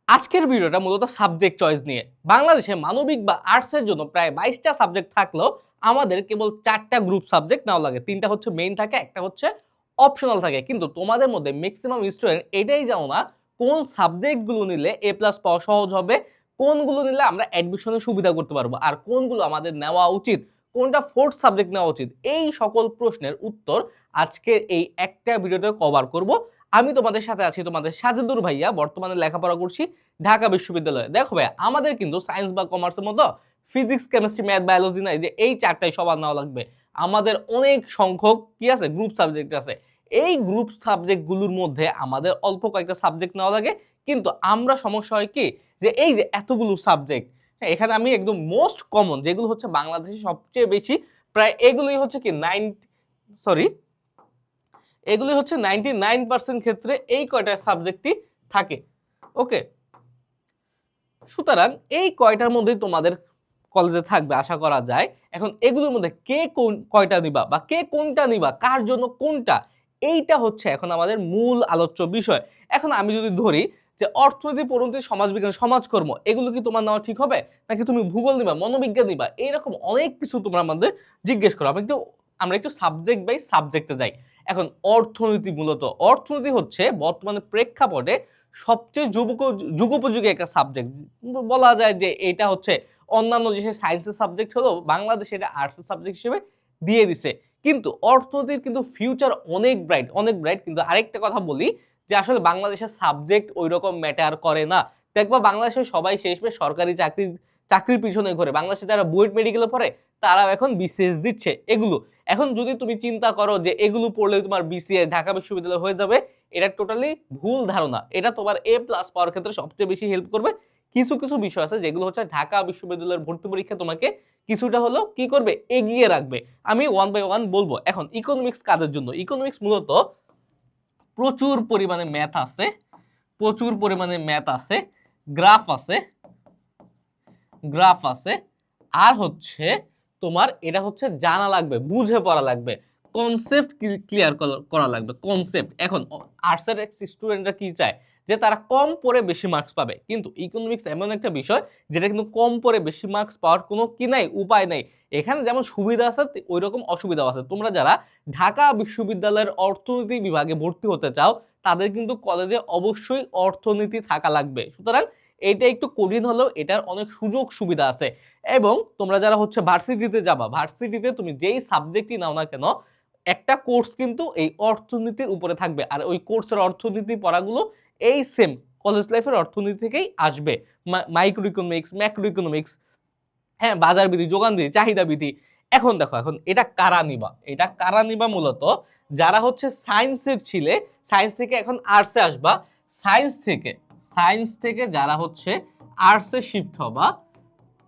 আজকের ভিডিওটা মূলত সাবজেক্ট চয়েস নিয়ে। বাংলাদেশে মানবিক বা আর্টসের জন্য প্রায় 22টা সাবজেক্ট থাকলেও আমাদের কেবল 4টা গ্রুপ সাবজেক্ট নেওয়া লাগে। 3টা হচ্ছে মেইন থাকে, একটা হচ্ছে অপশনাল থাকে। কিন্তু তোমাদের মধ্যে ম্যাক্সিমাম স্টুডেন্ট এটাই জানো না কোন সাবজেক্টগুলো নিলে এ প্লাস পাওয়া সহজ হবে, কোনগুলো নিলে আমরা অ্যাডমিশনের সুবিধা করতে পারবো, আর কোনগুলো আমাদের নেওয়া উচিত, কোনটা ফোর্থ সাবজেক্ট নেওয়া উচিত। এই সকল প্রশ্নের উত্তর আজকের এই একটা ভিডিওতে কভার করব। আমি তোমাদের সাথে আছি, তোমাদের সাজেদুর ভাইয়া। বর্তমানে লেখাপড়া করছি ঢাকা বিশ্ববিদ্যালয়ে। দেখো ভাই, আমাদের কিন্তু সায়েন্স বা কমার্সের মতো ফিজিক্স, কেমিস্ট্রি, ম্যাথ, বায়োলজি নাই যে এই চারটাই সবার নেওয়া লাগবে। আমাদের অনেক সংখ্যক কি আছে, গ্রুপ সাবজেক্ট আছে। এই গ্রুপ সাবজেক্টগুলোর মধ্যে আমাদের অল্প কয়েকটা সাবজেক্ট নেওয়া লাগে। কিন্তু আমরা সমস্যা হয় কি, যে এই যে এতগুলো সাবজেক্ট, এখানে আমি একদম মোস্ট কমন যেগুলো হচ্ছে বাংলাদেশে সবচেয়ে বেশি, প্রায় এগুলোই হচ্ছে কি এগুলি হচ্ছে 99% ক্ষেত্রে এই কয়টা সাবজেক্টই থাকে। ওকে, সুতরাং এই কয়টার মধ্যেই তোমাদের কলেজে থাকবে আশা করা যায়। এখন এগুলোর মধ্যে কে কোন কয়টা নিবা বা কে কোনটা নিবা, কার জন্য কোনটা, এইটা হচ্ছে এখন আমাদের মূল আলোচ্য বিষয়। এখন আমি যদি ধরি যে অর্থনীতি, পরিণতি, সমাজবিজ্ঞান, সমাজকর্ম, এগুলো কি তোমার নেওয়া ঠিক হবে, নাকি তুমি ভূগোল নিবা, মনোবিজ্ঞান নিবা, এইরকম অনেক কিছু তোমরা আমাদের জিজ্ঞেস করো। আমরা একটু সাবজেক্ট বাই সাবজেক্টে যাই। এখন অর্থনীতি, মূলত অর্থনীতি হচ্ছে বর্তমানে প্রেক্ষাপটে সবচেয়ে যুগোপযোগী একটা সাবজেক্ট। বলা যায় যে এটা হচ্ছে অন্যান্য যে সায়েন্সের সাবজেক্ট হলো, বাংলাদেশে এটা আর্টসের সাবজেক্ট হিসেবে দিয়ে দিছে। কিন্তু অর্থনীতির কিন্তু ফিউচার অনেক ব্রাইট, অনেক ব্রাইট। কিন্তু আরেকটা কথা বলি, যে আসলে বাংলাদেশের সাবজেক্ট ওই রকম ম্যাটার করে না। দেখবা বাংলাদেশের সবাই শেষমেশ সরকারি চাকরির পিছনে ঘুরে। বাংলাদেশে যারা বুয়েট মেডিকেলে পড়ে তারাও এখন বিসিএস দিচ্ছে। এগুলো এখন যদি তুমি চিন্তা করো যে এগুলো পড়লে তোমার বিসিএস ঢাকা বিশ্ববিদ্যালয় হয়ে যাবে, এটা টোটালি ভুল ধারণা। এটা তোমার এ প্লাস পাওয়ার ক্ষেত্রে সবচেয়ে বেশি হেল্প করবে। কিছু কিছু বিষয় আছে যেগুলো হচ্ছে ঢাকা বিশ্ববিদ্যালয়ের ভর্তি পরীক্ষা তোমাকে কিছুটা হলেও কি করবে, এগিয়ে রাখবে। আমি ওয়ান বাই ওয়ান বলবো। এখন ইকোনমিক্স কাদের জন্য? ইকোনমিক্স মূলত প্রচুর পরিমাণে ম্যাথ আছে, প্রচুর পরিমাণে ম্যাথ আছে, গ্রাফ আছে, গ্রাফ আছে, আর হচ্ছে তোমার এটা হচ্ছে জানা লাগবে, বুঝে পড়া লাগবে, কনসেপ্ট ক্লিয়ার করা লাগবে, কনসেপ্ট। এখন আর্টসের স্টুডেন্টরা কি চায়, যে তারা কম পড়ে বেশি মার্কস পাবে। কিন্তু ইকোনমিক্স এমন একটা বিষয় যেটা কিন্তু কম পড়ে বেশি মার্কস পাওয়ার কোনো কি নাই, উপায় নাই। এখানে যেমন সুবিধা আছে ওই রকম অসুবিধাও আছে। তোমরা যারা ঢাকা বিশ্ববিদ্যালয়ের অর্থনীতি বিভাগে ভর্তি হতে চাও, তাদের কিন্তু কলেজে অবশ্যই অর্থনীতি থাকা লাগবে। সুতরাং এটা একটু কঠিন হলেও এটার অনেক সুযোগ সুবিধা আছে। এবং তোমরা যারা হচ্ছে ভার্সিটিতে যাবা, ভার্সিটিতে তুমি যেই সাবজেক্টই নাও না কেন, একটা কোর্স কিন্তু এই অর্থনীতির উপরে থাকবে। আর ওই কোর্সের অর্থনীতি পড়াগুলো এই সেম কলেজ লাইফের অর্থনীতি থেকেই আসবে। মাইক্রো ইকোনমিক্স, ম্যাক্রো ইকোনমিক্স, হ্যাঁ, বাজার বিধি, যোগান বিধি, চাহিদা বিধি। এখন দেখো, এখন এটা কারা নিবা? এটা কারা নিবা? মূলত যারা হচ্ছে সায়েন্সের ছিলে, সায়েন্স থেকে এখন আর্টসে আসবা, সায়েন্স থেকে যারা হচ্ছে আর্টসে শিফট হবা,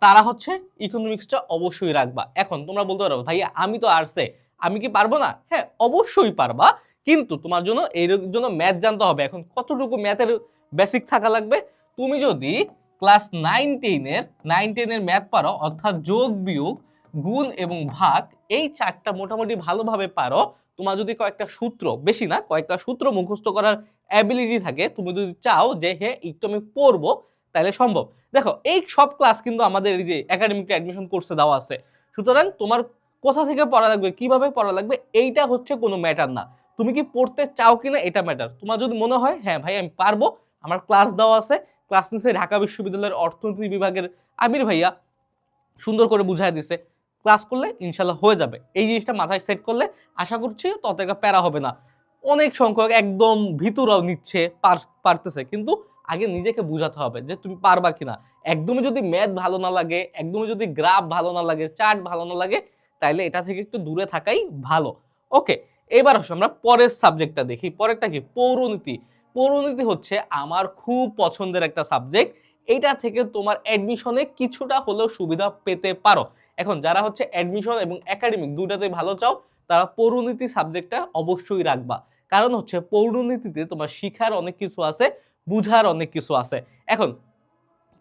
তারা হচ্ছে ইকোনমিক্সটা অবশ্যই রাখবা। এখন তোমরা বলতে পারো, ভাইয়া আমি তো আর্টসে, আমি কি পারবো না? হ্যাঁ, অবশ্যই পারবা। কিন্তু তোমার জন্য এর জন্য ম্যাথ জানতে হবে। এখন কতটুকু ম্যাথের বেসিক থাকা লাগবে? তুমি যদি ক্লাস 9-10 এর ম্যাথ পারো, অর্থাৎ যোগ, বিয়োগ, গুণ এবং ভাগ, এই চারটা মোটামুটি ভালোভাবে পারো, তোমার যদি কয়েকটা সূত্র, বেশি না, কয়েকটা সূত্র মুখস্থ করার অ্যাবিলিটি থাকে, তুমি যদি চাও যে হ্যাঁ একটু আমি পড়বো, তাহলে সম্ভব। দেখো, এই সব ক্লাস কিন্তু আমাদের এই যে একাডেমিক অ্যাডমিশন কোর্সে দেওয়া আছে। সুতরাং তোমার কোথা থেকে পড়া লাগবে, কিভাবে পড়া লাগবে, এইটা হচ্ছে কোনো ম্যাটার না। তুমি কি পড়তে চাও কিনা এটা ম্যাটার। তোমার যদি মনে হয় হ্যাঁ ভাই আমি পারবো, আমার ক্লাস দেওয়া আছে, ক্লাস নিচ্ছে ঢাকা বিশ্ববিদ্যালয়ের অর্থনীতি বিভাগের আমির ভাইয়া, সুন্দর করে বুঝাই দিছে, ক্লাস করলে ইনশাল্লাহ হয়ে যাবে। এই জিনিসটা মাথায় সেট করলে আশা করছি তত একটা প্যারা হবে না। অনেক সংখ্যক একদম ভিতরাও নিচ্ছে, পারতেছে, কিন্তু আগে নিজেকে বুঝাতে হবে যে তুমি পারবা কিনা। একদমই যদি ম্যাথ ভালো না লাগে, একদমই যদি গ্রাফ ভালো না লাগে, চার্ট ভালো না লাগে, তাইলে এটা থেকে একটু দূরে থাকাই ভালো। ওকে, এবার আসো আমরা পরের সাবজেক্টটা দেখি। পরেরটা কি? পৌরনীতি। পৌরনীতি হচ্ছে আমার খুব পছন্দের একটা সাবজেক্ট। এইটা থেকে তোমার অ্যাডমিশনে কিছুটা হলেও সুবিধা পেতে পারো। এখন যারা হচ্ছে অ্যাডমিশন এবং একাডেমিক দুটাতে ভালো চাও, তারা পৌরনীতি সাবজেক্টটা অবশ্যই রাখবা। কারণ হচ্ছে পৌরনীতিতে তোমার শিখার অনেক কিছু আছে, বুঝার অনেক কিছু আছে। এখন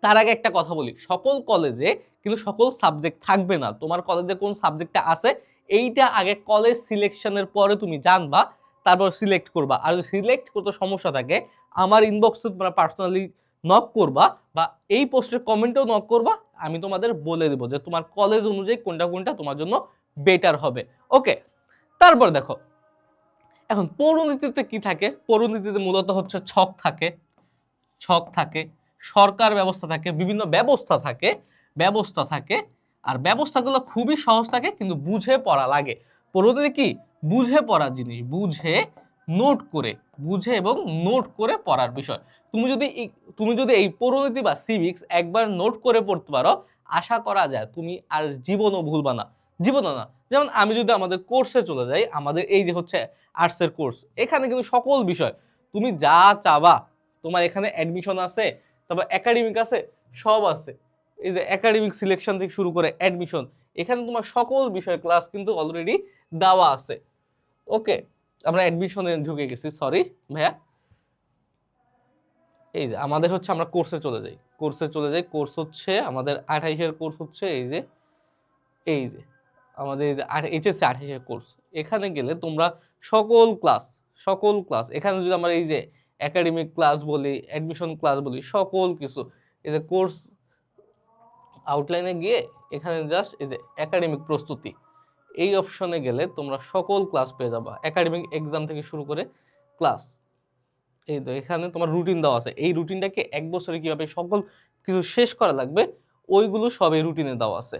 তার আগে একটা কথা বলি, সকল কলেজে কিন্তু সকল সাবজেক্ট থাকবে না। তোমার কলেজে কোন সাবজেক্টটা আছে এইটা আগে কলেজ সিলেকশনের পরে তুমি জানবা, তারপর সিলেক্ট করবা। আর যদি সিলেক্ট করতে সমস্যা থাকে, আমার ইনবক্সে তোমরা পার্সোনালি নক করবা বা এই পোস্টের কমেন্টেও নক করবা, আমি তোমাদের বলে দেবো যে তোমার কলেজ অনুযায়ী কোনটা কোনটা তোমার জন্য বেটার হবে। ওকে, তারপর দেখো এখন পৌরনীতিতে কি থাকে। পৌরনীতিতে মূলত হচ্ছে ছক থাকে, সরকার ব্যবস্থা থাকে, বিভিন্ন ব্যবস্থা থাকে আর ব্যবস্থাগুলো খুবই সহজ থাকে কিন্তু বুঝে পড়া লাগে। পৌরনীতি কি বুঝে পড়ার জিনিস, বুঝে এবং নোট করে পড়ার বিষয়। তুমি যদি এই পৌরনীতি বা সিভিক্স একবার নোট করে পড়তে পারো, আশা করা যায় তুমি আর জীবনও ভুলবা না, জীবনও না। যেমন আমি যদি আমাদের কোর্সে চলে যাই, আমাদের এই যে হচ্ছে আর্টসের কোর্স, এখানে কিন্তু সকল বিষয় তুমি যা চাবা, তোমার এখানে অ্যাডমিশন আছে, তারপর একাডেমিক আছে, সব আছে। এই যে একাডেমিক সিলেকশন থেকে শুরু করে অ্যাডমিশন, এখানে তোমার সকল বিষয় ক্লাস কিন্তু অলরেডি দেওয়া আছে। ওকে, আমরা অ্যাডমিশনে ঢুকে গেছি, সরি ভাইয়া। এই যে আমাদের হচ্ছে আমরা কোর্সে চলে যাই, কোর্স হচ্ছে আমাদের 28-এর কোর্স হচ্ছে এই যে আমাদের এই যে এইচএসসি 28-এর কোর্স। এখানে গেলে তোমরা সকল ক্লাস এখানে যদি আমরা এই যে একাডেমিক ক্লাস বলি, অ্যাডমিশন ক্লাস বলি, সকল কিছু এই যে কোর্স আউটলাইনে গিয়ে এখানে জাস্ট এই যে একাডেমিক প্রস্তুতি এই অপশনে গেলে তোমরা সকল ক্লাস পেয়ে যাবা, একাডেমিক এক্সাম থেকে শুরু করে ক্লাস। এই তো এখানে তোমার রুটিন দেওয়া আছে, এই রুটিনটাকে এক বছরে কিভাবে সকল কিছু শেষ করা লাগবে ওইগুলো সব এই রুটিনে দেওয়া আছে।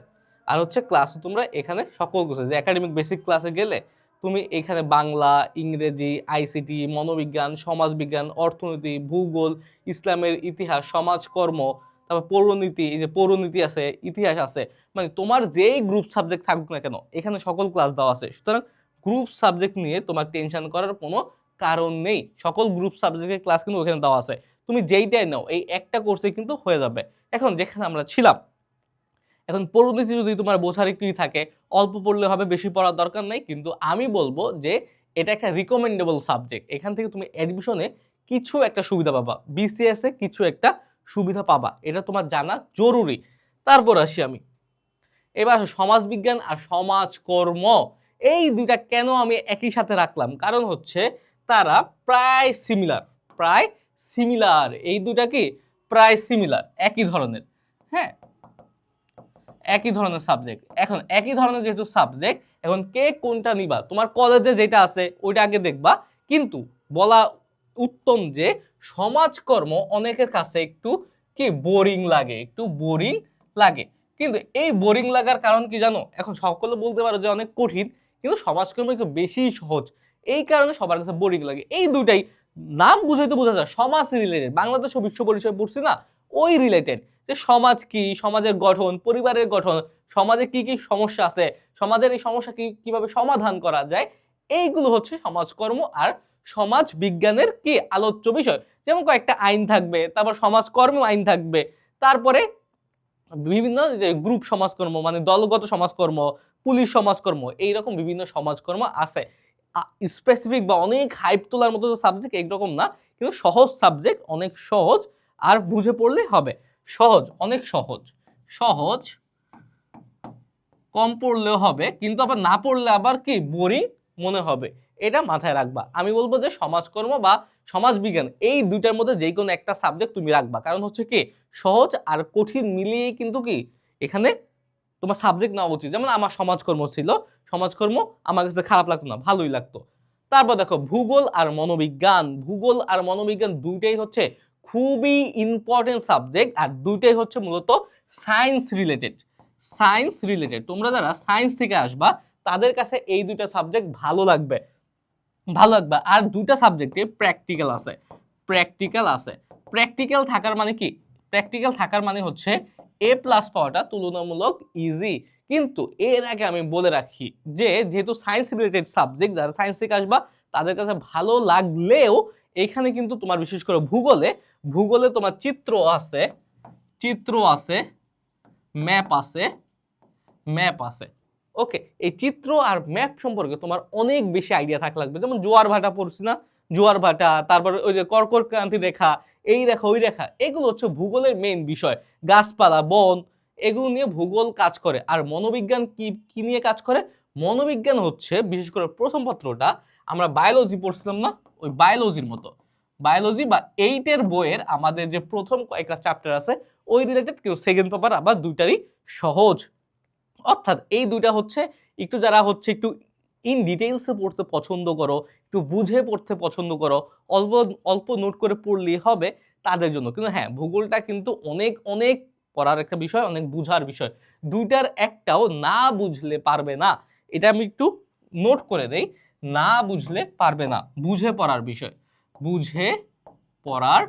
আর হচ্ছে ক্লাস তোমরা এখানে সকল কিছু, যে একাডেমিক বেসিক ক্লাসে গেলে তুমি এখানে বাংলা, ইংরেজি, আইসিটি, মনোবিজ্ঞান, সমাজবিজ্ঞান, অর্থনীতি, ভূগোল, ইসলামের ইতিহাস, সমাজকর্ম, তারপর পৌরনীতি, এই যে পৌরনীতি আছে, ইতিহাস আছে, মানে তোমার যেই গ্রুপ সাবজেক্ট থাকুক না কেন এখানে সকল ক্লাস দেওয়া আছে। সুতরাং গ্রুপ সাবজেক্ট নিয়ে তোমার টেনশন করার কোনো কারণ নেই, সকল গ্রুপ সাবজেক্টের ক্লাস কিন্তু ওখানে দেওয়া আছে। তুমি যেইটাই নাও এই একটা কোর্সে কিন্তু হয়ে যাবে। এখন যেখানে আমরা ছিলাম, এখন পৌরনীতি যদি তোমার বোঝার একটুই থাকে, অল্প পড়লে হবে, বেশি পড়ার দরকার নেই, কিন্তু আমি বলবো যে এটা একটা রিকমেন্ডেবল সাবজেক্ট। এখান থেকে তুমি অ্যাডমিশনে কিছু একটা সুবিধা পাবা, বিসিএস এ কিছু একটা সুবিধা পাবা, এটা তোমার জানা জরুরি। তারপর আসি আমি এবার সমাজবিজ্ঞান আর সমাজকর্ম, এই দুইটা কেন আমি একই সাথে রাখলাম, কারণ হচ্ছে তারা প্রায় সিমিলার, এই দুইটা কি প্রায় সিমিলার, একই ধরনের। হ্যাঁ, একই ধরনের সাবজেক্ট। এখন একই ধরনের যেহেতু সাবজেক্ট, এখন কে কোনটা নিবা, তোমার কলেজে যেটা আছে ওইটা আগে দেখবা। কিন্তু বলা উত্তম যে সমাজকর্ম অনেকের কাছে একটু কি বোরিং লাগে, কিন্তু এই বোরিং লাগার কারণ কি জানো, এখন সকলে বলতে পারো যে অনেক কঠিন, কিন্তু সমাজকর্ম একটু বেশি সহজ, এই কারণে সবার কাছে বোরিং লাগে। এই দুইটাই নাম বুঝাইতে বোঝা যায় সমাজ রিলেটেড, বাংলাদেশ ও বিশ্ব পরিচয় পড়ছি না, ওই রিলেটেড, যে সমাজ কি, সমাজের গঠন, পরিবারের গঠন, সমাজে কি কি সমস্যা আছে, সমাজের এই সমস্যা কিভাবে সমাধান করা যায়, এইগুলো হচ্ছে সমাজকর্ম আর সমাজ বিজ্ঞানের কি আলোচ্য বিষয়। যেমন কয়েকটা আইন থাকবে, তারপর সমাজকর্ম আইন থাকবে, তারপরে বিভিন্ন যে গ্রুপ সমাজকর্ম মানে দলগত সমাজকর্ম, পুলিশ সমাজকর্ম, এইরকম বিভিন্ন সমাজকর্ম আছে। স্পেসিফিক বা অনেক হাইপ তোলার মতো সাবজেক্ট এইরকম না, কিন্তু সহজ সাবজেক্ট, অনেক সহজ, আর বুঝে পড়লে হবে। অনেক সহজ, কম পড়লেও হবে, কিন্তু আবার না পড়লে আবার কি বোরিং মনে হবে, এটা মাথায় রাখবা। আমি বলবো যে সমাজকর্ম বা সমাজবিজ্ঞান এই দুইটার মধ্যে যে কোনো একটা সাবজেক্ট তুমি রাখবা, কারণ হচ্ছে কি সহজ আর কঠিন মিলিয়ে কিন্তু কি এখানে তোমার সাবজেক্ট নেওয়া উচিত। যেমন আমার সমাজকর্ম ছিল, সমাজকর্ম আমার কাছে খারাপ লাগতো না, ভালোই লাগতো। তারপর দেখো ভূগোল আর মনোবিজ্ঞান দুইটাই হচ্ছে খুবই ইম্পর্টেন্ট সাবজেক্ট, আর দুইটাই হচ্ছে মূলত সায়েন্স রিলেটেড। তোমরা যারা সায়েন্স থেকে আসবা তাদের কাছে এই দুইটা সাবজেক্ট ভালো লাগবে। আর দুইটা সাবজেক্টে প্র্যাকটিক্যাল থাকার মানে কি, প্র্যাকটিক্যাল থাকার মানে হচ্ছে এ প্লাস পাওয়াটা তুলনামূলক ইজি। কিন্তু এর আগে আমি বলে রাখি যে যেহেতু সায়েন্স রিলেটেড সাবজেক্ট, যারা সায়েন্স থেকে আসবা তাদের কাছে ভালো লাগলেও এখানে কিন্তু তোমার বিশেষ করে ভূগোলে তোমার চিত্র আছে, ম্যাপ আছে। ওকে, এই চিত্র আর ম্যাপ সম্পর্কে তোমার অনেক বেশি আইডিয়া থাকা লাগবে। যেমন জোয়ার ভাটা পড়ছি না, তারপর ওই যে কর্কট ক্রান্তি রেখা, এই রেখা ওই রেখা, এগুলো হচ্ছে ভূগোলের মেইন বিষয়। গাছপালা, বন, এগুলো নিয়ে ভূগোল কাজ করে। আর মনোবিজ্ঞান কি নিয়ে কাজ করে, মনোবিজ্ঞান হচ্ছে বিশেষ করে প্রথম পত্রটা আমরা বায়োলজি পড়ছিলাম না, ওই বায়োলজির মতো। বায়োলজি বা 8 এর বইয়ের আমাদের যে প্রথম কয়েকটা চ্যাপ্টার আছে ওই রিলেটেড, কেউ সেকেন্ড পেপার, আবার দুইটারই সহজ। অর্থাৎ এই দুইটা হচ্ছে একটু যারা হচ্ছে একটু ইন ডিটেইলসে পড়তে পছন্দ করো, একটু বুঝে পড়তে পছন্দ করো, অল্প অল্প নোট করে পড়লেই হবে তাদের জন্য। কিন্তু হ্যাঁ, ভূগোলটা কিন্তু অনেক অনেক পড়ার একটা বিষয়, অনেক বুঝার বিষয়। দুইটার একটাও না বুঝলে পারবে না, এটা আমি একটু নোট করে দেই। না বুঝলে পারবে না, বুঝে পড়ার বিষয়, বুঝে পড়ার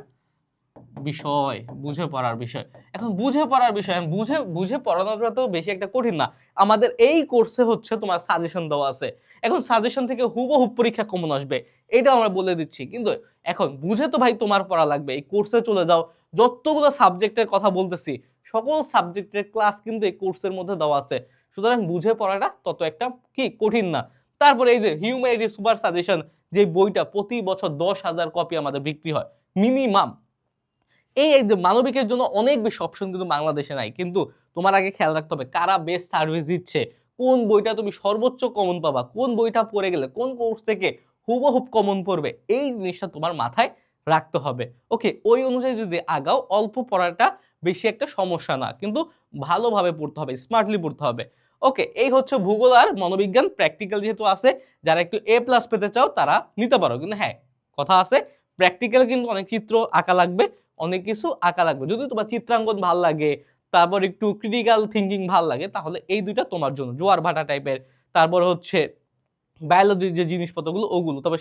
বিষয়, বুঝে পড়ার বিষয়। এখন বুঝে পড়ার বিষয়, বুঝে বুঝে পড়ানোটা তো বেশি একটা কঠিন না। আমাদের এই কোর্সে হচ্ছে তোমার সাজেশন দেওয়া আছে। এখন সাজেশন থেকে হুবহু পরীক্ষা কমন আসবে, এটা আমরা বলে দিচ্ছি। কিন্তু এখন বুঝে তো ভাই তোমার পড়া লাগবে। এই কোর্সে চলে যাও, যতগুলো সাবজেক্টের কথা বলতেছি সকল সাবজেক্টের ক্লাস কিন্তু এই কোর্সের মধ্যে দেওয়া আছে। সুতরাং বুঝে পড়াটা তত একটা কি কঠিন না। তারপরে এই যে হিউম্যানিটি সুপার সাজেশন, যে বইটা প্রতি বছর 10,000 কপি আমাদের বিক্রি হয় মিনিমাম। এই যে মানবিকের জন্য অনেক বেশি অপশন কিন্তু বাংলাদেশে নাই। কিন্তু তোমার আগে খেয়াল রাখতে হবে কারা বেস্ট সার্ভিস দিচ্ছে, কোন বইটা তুমি সর্বোচ্চ কমন পাবা, কোন বইটা পড়ে গেলে কোন কোর্স থেকে হুবহুব কমন পড়বে, এই জিনিসটা তোমার মাথায় রাখতে হবে। ওকে, ওই অনুযায়ী যদি আগাও, অল্প পড়াটা বেশি একটা সমস্যা না, কিন্তু ভালোভাবে পড়তে হবে, স্মার্টলি পড়তে হবে। ওকে, এই হচ্ছে ভূগোল আর মনোবিজ্ঞান। প্র্যাকটিক্যাল যেহেতু আছে, যারা একটু এ প্লাস পেতে চাও তারা নিতে পারো। কিন্তু হ্যাঁ, কথা আছে, প্র্যাকটিক্যাল কিন্তু অনেক চিত্র আঁকা লাগবে, অনেক কিছু আঁকা লাগবে। যদি তোমার চিত্রাঙ্কন ভাল লাগে, তারপর একটু ক্রিটিক্যাল থিঙ্কিং ভাল লাগে, তাহলে এই দুইটা তোমার জন্য। জোয়ার ভাটা টাইপের, তারপর হচ্ছে বায়োলজির যে জিনিসপত্রগুলো ওগুলো, তবে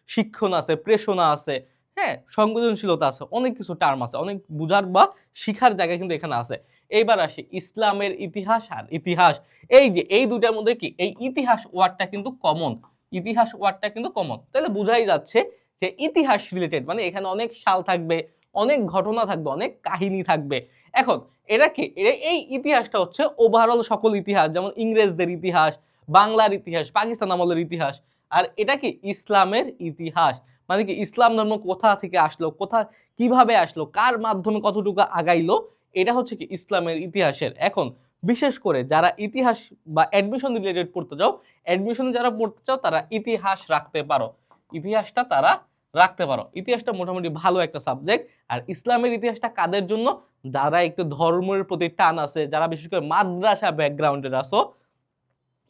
শিক্ষণ আছে, প্রেষণা আছে, হ্যাঁ, সংবেদনশীলতা আছে, অনেক কিছু টার্ম আছে, অনেক বুঝার বা শিখার জায়গা কিন্তু এখানে আছে। এইবার আসি ইসলামের ইতিহাস আর ইতিহাস। এই যে এই দুইটার মধ্যে কি এই ইতিহাস ওয়ার্ডটা কিন্তু কমন, ইতিহাস ওয়ার্ডটা কিন্তু কমন। তাহলে বোঝাই যাচ্ছে যে ইতিহাস রিলেটেড, মানে এখানে অনেক সাল থাকবে, অনেক ঘটনা থাকবে, অনেক কাহিনী থাকবে। এখন এটা কি, এই ইতিহাসটা হচ্ছে ওভারঅল সকল ইতিহাস, যেমন ইংরেজদের ইতিহাস, বাংলার ইতিহাস, পাকিস্তান আমলের ইতিহাস। আর এটা কি ইসলামের ইতিহাস, মানে কি ইসলাম ধর্ম কোথা থেকে আসলো, কোথা কিভাবে আসলো, কার মাধ্যমে কতটুকু আগাইলো, এটা হচ্ছে কি ইসলামের ইতিহাসের। এখন বিশেষ করে যারা ইতিহাস বা অ্যাডমিশন রিলেটেড পড়তে চাও, অ্যাডমিশনে যারা পড়তে চাও তারা ইতিহাস রাখতে পারো, ইতিহাসটা তারা রাখতে পারো। ইতিহাসটা মোটামুটি ভালো একটা সাবজেক্ট। আর ইসলামের ইতিহাসটা কাদের জন্য, যারা একটু ধর্মের প্রতি টান আছে, যারা বিশেষ করে মাদ্রাসা ব্যাকগ্রাউন্ডের আছো,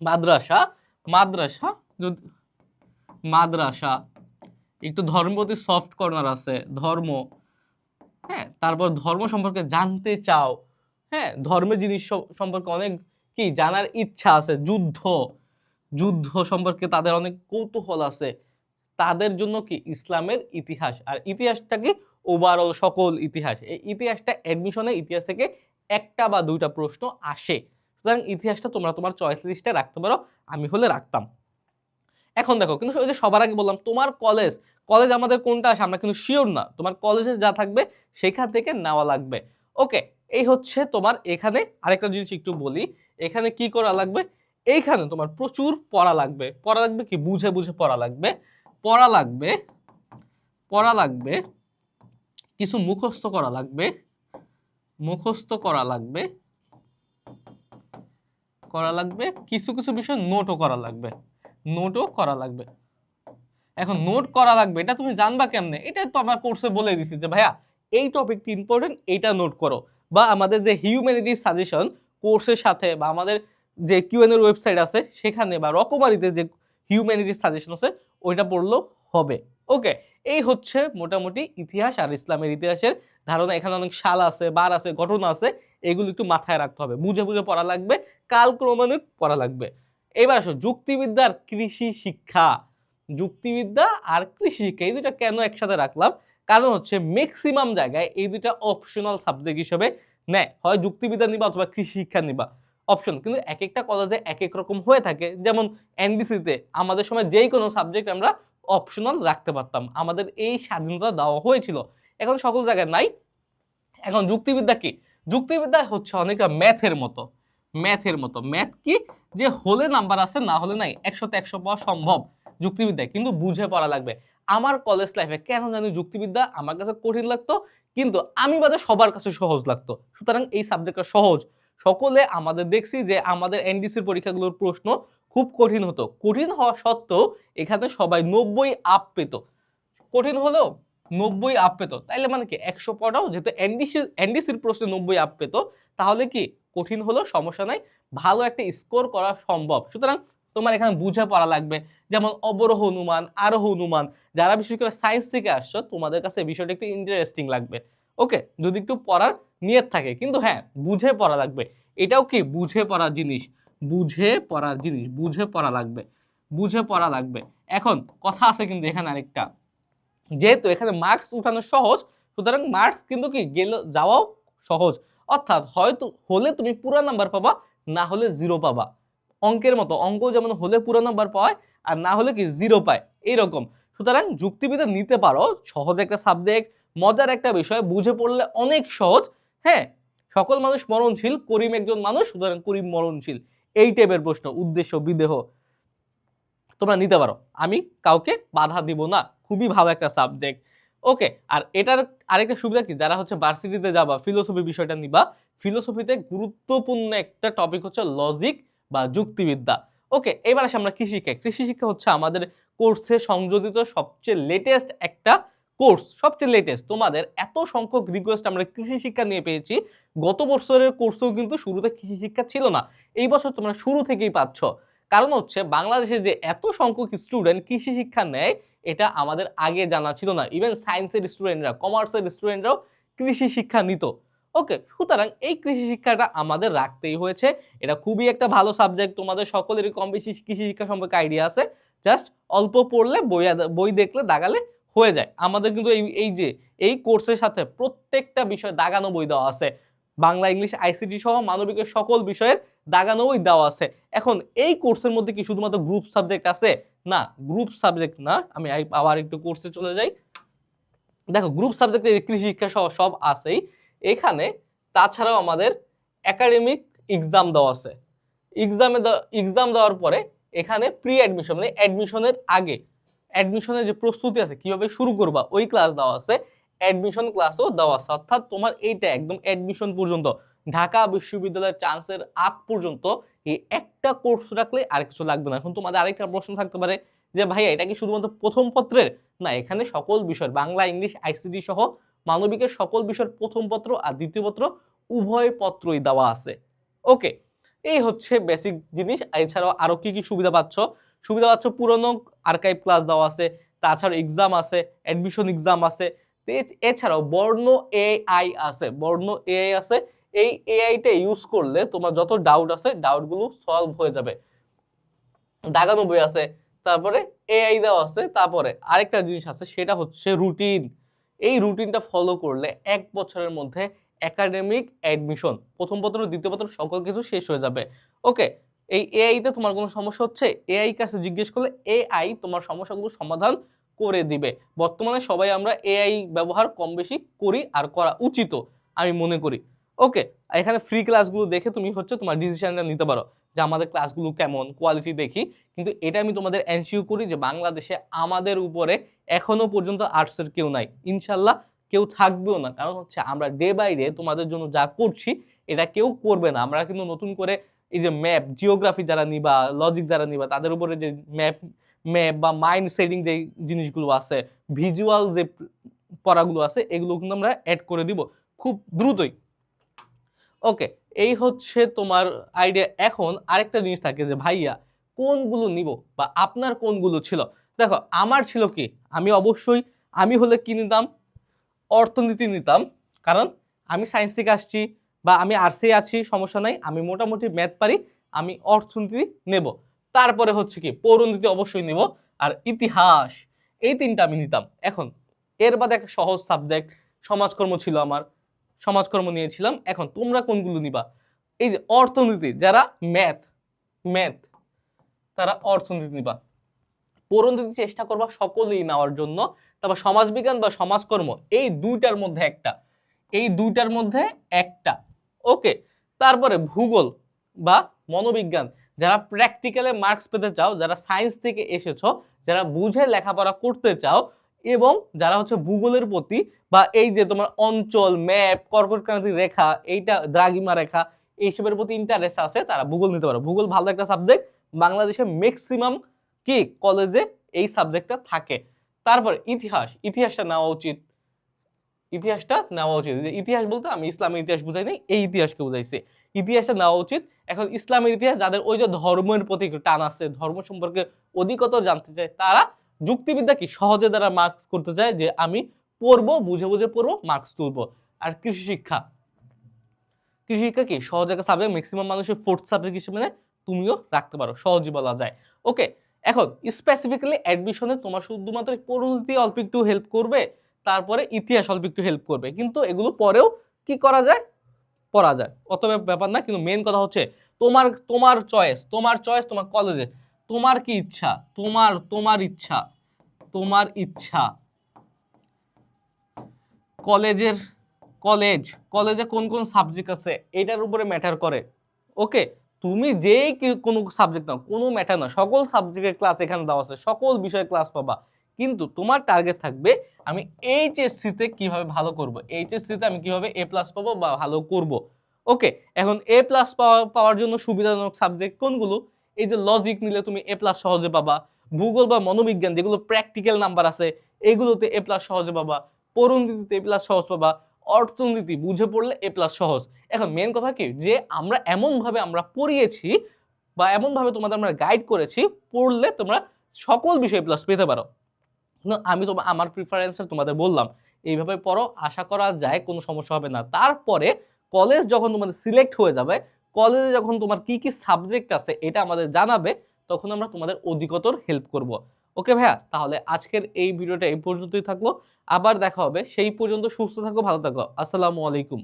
মাদ্রাসা মাদ্রাসা মাদ্রাসা একটু ধর্মের প্রতি সফট কর্নার আছে, ধর্ম, হ্যাঁ, তারপর ধর্ম সম্পর্কে জানতে চাও, হ্যাঁ, ধর্মের জিনিস সম্পর্কে অনেক কি জানার ইচ্ছা আছে, যুদ্ধ যুদ্ধ সম্পর্কে তাদের অনেক কৌতূহল আছে, তাদের জন্য কি ইসলামের ইতিহাস। আর ইতিহাসটা কি ওভারঅল সকল ইতিহাস। এই ইতিহাসটা অ্যাডমিশনে ইতিহাস থেকে একটা বা দুইটা প্রশ্ন আসে। সুতরাং ইতিহাসটা তোমরা তোমার চয়েস লিস্টে রাখতে পারো, আমি হলে রাখতাম। এখন দেখো, কিন্তু ওই যে সবার আগে বললাম তোমার কলেজ, কলেজ আমাদের কোনটা আসে আমরা কিন্তু শিওর না, তোমার কলেজে যা থাকবে সেখান থেকে নেওয়া লাগবে। ওকে, এই হচ্ছে তোমার। এখানে আরেকটা জিনিস একটু বলি, এখানে কি করা লাগবে, এইখানে তোমার প্রচুর পড়া লাগবে। পড়া লাগবে কি, বুঝে বুঝে পড়া লাগবে, পড়া লাগবে, পড়া লাগবে, কিছু মুখস্থ করা লাগবে, মুখস্থ করা লাগবে, করা লাগবে কিছু কিছু বিষয় নোটও করা লাগবে, নোটও করা লাগবে। এখন নোট করা লাগবে, এটা তুমি জানবা কেমনে, এটা তো আমরা কোর্সে বলে দিছি যে ভাইয়া এই টপিকটি ইম্পর্টেন্ট, এইটা নোট করো। বা আমাদের যে হিউম্যানিটি সাজেশন কোর্সের সাথে, বা আমাদের যে কিউএন এর ওয়েবসাইট আছে সেখানে, বা রকমারিতে যে হিউম্যানিটি সাজেশন আছে ওইটা পড়লেও হবে। ওকে, এই হচ্ছে মোটামুটি ইতিহাস আর ইসলামের ইতিহাসের ধারণা। এখানে অনেক সাল আছে, বার আছে, ঘটনা আছে, এগুলো একটু মাথায় রাখতে হবে, বুঝে বুঝে পড়া লাগবে, কালক্রমান্বয়ে পড়া লাগবে। এবার আসো যুক্তিবিদ্যা আর কৃষি শিক্ষা। যুক্তিবিদ্যা আর কৃষি শিক্ষা এই দুটা কেন একসাথে রাখলাম, কারণ হচ্ছে ম্যাক্সিমাম জায়গায় এই দুটা অপশনাল সাবজেক্ট হিসেবে নেয়, হয় যুক্তিবিদ্যা নিবা অথবা কৃষি শিক্ষা নিবা, অপশন। কিন্তু এক একটা কলেজে এক এক রকম হয়ে থাকে। যেমন এনডিসিতে আমাদের সময় যেই কোনো সাবজেক্ট আমরা অপশনাল রাখতে পারতাম, আমাদের এই স্বাধীনতা দেওয়া হয়েছিল, এখন সকল জায়গায় নাই। এখন যুক্তিবিদ্যা কি, যুক্তিবিদ্যা হচ্ছে অনেকটা ম্যাথের মতো। ম্যাথের মতো, ম্যাথ কি, যে হলে নাম্বার আছে, না হলে নাই, 100তে 100 পাওয়া সম্ভব যুক্তিবিদ্যায়, কিন্তু বুঝে পড়া লাগবে। আমার কলেজ লাইফে কেন জানি যুক্তিবিদ্যা আমার কাছে কঠিন লাগতো, কিন্তু আমি বাদে সবার কাছে সহজ লাগতো। সুতরাং এই সাবজেক্টটা সহজ। সকলে আমাদের দেখছি যে আমাদের এনডিসির পরীক্ষাগুলোর প্রশ্ন খুব কঠিন হতো, কঠিন হওয়া সত্ত্বেও এখানে সবাই 90 আপ পেত। কঠিন হলেও 90 আপ পেতো, তাইলে মানে কি 100 পড়াও, যেহেতু এনডিসির প্রশ্নে 90 আপ পেতো, তাহলে কি কঠিন হলো, সমস্যা নাই, ভালো একটা স্কোর করা সম্ভব। সুতরাং তোমার এখানে বুঝে পড়া লাগবে, যেমন অবরোহ অনুমান, আরোহ অনুমান। যারা বিশেষ করে সায়েন্স থেকে আসছো, তোমাদের কাছে বিষয়টা একটু ইন্টারেস্টিং লাগবে। ওকে, যদি একটু পড়ার নিয়ত থাকে, কিন্তু হ্যাঁ বুঝে পড়া লাগবে। এটাও কি বুঝে পড়ার জিনিস, বুঝে পড়ার জিনিস, বুঝে পড়া লাগবে, বুঝে পড়া লাগবে। এখন কথা আছে কিন্তু এখানে আরেকটা, যেহেতু এখানে মার্কস উঠানো সহজ, সুতরাং মার্কস কিন্তু কি গেল যাওয়াও সহজ। অর্থাৎ হয়তো হলে তুমি পুরো নাম্বার পাবা, না হলে জিরো পাবা। অঙ্কের মতো, অঙ্ক যেমন হলে পুরো নাম্বার পায় আর না হলে কি জিরো পায়, এইরকম। সুতরাং যুক্তিবিদ্যা নিতে পারো, সহজ একটা সাবজেক্ট, মজার একটা বিষয়, বুঝে পড়লে অনেক সহজ। হ্যাঁ, সকল মানুষ মরণশীল, করিম একজন মানুষ, সুতরাং করিম মরণশীল, এই টাইপের প্রশ্ন, উদ্দেশ্য বিদেহ তোমরা নিতে পারো, আমি কাউকে বাধা দিব না, খুবই ভালো একটা সাবজেক্ট। ওকে, আর এটার আরেকটা সুবিধা কি, যারা হচ্ছে ভার্সিটিতে যাবা, ফিলোসফি বিষয়টা নিবা, ফিলোসফিতে গুরুত্বপূর্ণ একটা টপিক হচ্ছে লজিক বা যুক্তিবিদ্যা। ওকে, এবার আসি আমরা কৃষি শিক্ষা। কৃষি শিক্ষা হচ্ছে আমাদের কোর্সে সংযোজিত সবচেয়ে লেটেস্ট একটা কোর্স, সবচেয়ে লেটেস্ট। তোমাদের এত সংখ্যক রিকোয়েস্ট আমরা কৃষি শিক্ষা নিয়ে পেয়েছি, গত বছরের কোর্সেও কিন্তু শুরুতে কৃষি শিক্ষা ছিল না, এই বছর তোমরা শুরু থেকেই পাচ্ছ। কারণ হচ্ছে বাংলাদেশে যে এত সংখ্যক স্টুডেন্ট কৃষি শিক্ষা নেয়, এটা আমাদের আগে জানা ছিল না। ইভেন সায়েন্সের স্টুডেন্টরা, কমার্সের স্টুডেন্টরাও কৃষি শিক্ষা নিত। ওকে, সুতরাং এই কৃষি শিক্ষাটা আমাদের রাখতেই হয়েছে। এটা খুবই একটা ভালো সাবজেক্ট, তোমাদের সকলেরই কম বেশি কৃষি শিক্ষা সম্পর্কে আইডিয়া আছে, জাস্ট অল্প পড়লে, বই দেখলে দাগালে হয়ে যায়। আমাদের কিন্তু এই যে এই কোর্সের সাথে প্রত্যেকটা বিষয় দাগানো বই দেওয়া আছে, বাংলা, ইংলিশ, আইসিটি সহ মানবিকের সকল বিষয়ের দাগানো বই দেওয়া আছে। এখন এই কোর্সের মধ্যে কি শুধুমাত্র গ্রুপ সাবজেক্ট আছে? না, গ্রুপ সাবজেক্ট না। আমি আবার একটু কোর্সে চলে যাই। দেখো, গ্রুপ সাবজেক্টে কৃষি শিক্ষা সহ সব আছেই এখানে। তাছাড়াও আমাদের একাডেমিক এক্সাম দেওয়া আছে। এক্সাম দেওয়ার পরে এখানে প্রি অ্যাডমিশন, মানে অ্যাডমিশনের আগে অ্যাডমিশনের যে প্রস্তুতি আছে, কিভাবে শুরু করবা, ওই ক্লাস দেওয়া আছে। অ্যাডমিশন ক্লাসও দেওয়া আছে, অর্থাৎ তোমার এইটা একদম অ্যাডমিশন পর্যন্ত, ঢাকা বিশ্ববিদ্যালয়ের চান্সের আগ পর্যন্ত এই একটা কোর্স রাখলে আর কিছু লাগবে না। এখন তোমাদের আরেকটা প্রশ্ন থাকতে পারে যে ভাইয়া এটা কি শুধুমাত্র প্রথম পত্রের? না, এখানে সকল বিষয়, বাংলা, ইংলিশ, আইসিটি সহ মানবিকের সকল বিষয়ের প্রথম পত্র আর দ্বিতীয় পত্র উভয় পত্রই দেওয়া আছে। ওকে, এই হচ্ছে বেসিক জিনিস। এছাড়াও আরো কি কি সুবিধা পাচ্ছ? সুবিধা পাচ্ছ, পুরনো আর্কাইভ ক্লাস দেওয়া আছে, তাছাড়া এক্সাম আছে, অ্যাডমিশন এক্সাম আছে। এছাড়াও বর্ণ এআই আছে, বর্ণ এআই আছে। এই এআইটা ইউজ করলে তোমার যত ডাউট আছে, ডাউটগুলো সলভ হয়ে যাবে। দাগানো বই আছে, তারপরে এআই দেওয়া আছে। তারপরে আরেকটা জিনিস আছে, সেটা হচ্ছে রুটিন। এই রুটিনটা ফলো করলে 1 বছরের মধ্যে একাডেমিক অ্যাডমিশন, প্রথম পত্র, দ্বিতীয় পত্র সকল কিছু শেষ হয়ে যাবে। ওকে, এই এআই তে তোমার কোনো সমস্যা হচ্ছে, এআই কাছে জিজ্ঞেস করলে এআই তোমার সমস্যাগুলো সমাধান করে দিবে। বর্তমানে সবাই আমরা এআই ব্যবহার কম বেশি করি, আর করা উচিত আমি মনে করি। ওকে, এখানে ফ্রি ক্লাসগুলো দেখে তুমি হচ্ছে তোমার ডিসিশনটা নিতে পারো যে আমাদের ক্লাসগুলো কেমন কোয়ালিটি দেখি। কিন্তু এটা আমি তোমাদের এনশিওর করি যে বাংলাদেশে আমাদের উপরে এখনো পর্যন্ত আর্টসের কেউ নাই, ইনশাল্লাহ কেউ থাকবেও না। কারণ হচ্ছে আমরা ডে বাই ডে তোমাদের জন্য যা করছি এটা কেউ করবে না। আমরা কিন্তু নতুন করে এই যে ম্যাপ, জিওগ্রাফি যারা নিবা, লজিক যারা নিবা, তাদের উপরে যে ম্যাপ ম্যাপ বা মাইন্ড সেটিং যে জিনিসগুলো আছে, ভিজুয়াল যে পড়াগুলো আছে, এগুলো কিন্তু আমরা অ্যাড করে দিব খুব দ্রুতই। ওকে, এই হচ্ছে তোমার আইডিয়া। এখন আরেকটা জিনিস থাকে যে ভাইয়া কোনগুলো নিব বা আপনার কোনগুলো ছিল। দেখো, আমার ছিল কি, আমি হলে কি নিতাম, অর্থনীতি নিতাম। কারণ আমি সায়েন্স থেকে আসছি বা আমি আর্টসে আছি, সমস্যা নাই, আমি মোটামুটি ম্যাথ পারি, আমি অর্থনীতি নেব। তারপরে হচ্ছে কি পৌরনীতি অবশ্যই নেব, আর ইতিহাস, এই তিনটা আমি নিতাম। এখন এর বাদে একটা সহজ সাবজেক্ট সমাজকর্ম ছিল আমার, সমাজকর্ম নিয়েছিলাম। এখন তোমরা কোনগুলো নিবা? এই যে অর্থনীতি, যারা ম্যাথ ম্যাথ তারা অর্থনীতি নিবা, পৌরনীতি চেষ্টা করবা সকলেই নেওয়ার জন্য। তারপর সমাজবিজ্ঞান বা সমাজকর্ম, এই দুইটার মধ্যে একটা, এই দুইটার মধ্যে একটা। ওকে, তারপরে ভূগোল বা মনোবিজ্ঞান, যারা প্র্যাকটিক্যালে মার্কস পেতে চাও, যারা সায়েন্স থেকে এসেছো, যারা বুঝে লেখাপড়া করতে চাও, এবং যারা হচ্ছে ভূগোলের প্রতি বা এই যে তোমার অঞ্চল, ম্যাপ, কর্কটক্রান্তি রেখা, এইটা দ্রাঘিমা রেখা, এইসবের প্রতি ইন্টারেস্ট আছে, তারা ভূগোল নিতে পারো। ভূগোল ভালো একটা সাবজেক্ট, বাংলাদেশে ম্যাক্সিমাম কি কলেজে এই সাবজেক্টটা থাকে। তারপর ইতিহাসটা নেওয়া উচিত, ইতিহাস বলতে আমি ইসলামের ইতিহাস বুঝাই নাই, এই ইতিহাসকে বুঝাইছে। ইতিহাসটা নেওয়া উচিত। এখন ইসলামের ইতিহাস যাদের ওই যে ধর্মের প্রতি টান আছে, ধর্ম সম্পর্কে অধিকতর জানতে চায়, তারা যুক্তিবিদ্যা কি সহজে দ্বারা মার্কস করতে চায় যে আমি পড়বো, বুঝে বুঝে পড়বো, মার্কস তুলবো। আর কৃষি শিক্ষা কি সহজ একটা সাবজেক্ট, ম্যাক্সিমাম মানুষের ফোর্থ সাবজেক্ট হিসেবে তুমিও রাখতে পারো, সহজই বলা যায়। ওকে, এখন স্পেসিফিক্যালি অ্যাডমিশনে তোমার শুধুমাত্র পরিণতি অল্প একটু হেল্প করবে, তারপরে ইতিহাস অল্প একটু হেল্প করবে, কিন্তু এগুলো পরেও কি করা যায়, পড়া যায়, অত ব্যাপার না। কিন্তু মেন কথা হচ্ছে তোমার তোমার চয়েস, তোমার কলেজে তোমার কি ইচ্ছা, তোমার ইচ্ছা কলেজে কোন কোন সাবজেক্ট আছে এটার উপরে ম্যাটার করে। ওকে, তুমি যেই কোনো সাবজেক্ট নাও, কোনো ম্যাটার না, সকল সাবজেক্টের ক্লাস এখানে দেওয়া আছে, সকল বিষয়ে ক্লাস পাবা, কিন্তু তোমার টার্গেট থাকবে আমি এইচএসসি তে কিভাবে ভালো করব, এইচএসসি তে আমি কিভাবে এ প্লাস পাবো বা ভালো করব। ওকে, এখন এ প্লাস পাওয়ার জন্য সুবিধাজনক সাবজেক্ট কোনগুলো? এই যে লজিক নিলে তুমি এ প্লাস সহজে পাবা, ভূগোল বা মনোবিজ্ঞান যেগুলো প্র্যাকটিক্যাল নাম্বার আছে এগুলোতে এ প্লাস সহজে পাবা, পরিণতিতে এ প্লাস সহজ পাবা, অর্থনীতি বুঝে পড়লে এ প্লাস সহজ। এখন মেন কথা কি যে আমরা এমন ভাবে আমরা পড়িয়েছি বা এমন ভাবে তোমাদের আমরা গাইড করেছি, পড়লে তোমরা সকল বিষয়ে প্লাস পেতে পারো। আমি আমার প্রিফারেন্সে তোমাদের বললাম এইভাবে পড়ো, আশা করা যায় কোনো সমস্যা হবে না। তারপরে কলেজ যখন তোমাদের সিলেক্ট হয়ে যাবে, কলেজে যখন তোমার কি কি সাবজেক্ট আছে এটা আমাদের জানাবে, তখন আমরা তোমাদের অধিকতর হেল্প করব। ওকে ভাইয়া, তাহলে আজকের এই ভিডিওটা এই পর্যন্তই থাকলো, আবার দেখা হবে। সেই পর্যন্ত সুস্থ থাকো, ভালো থাকো, আসসালামু আলাইকুম।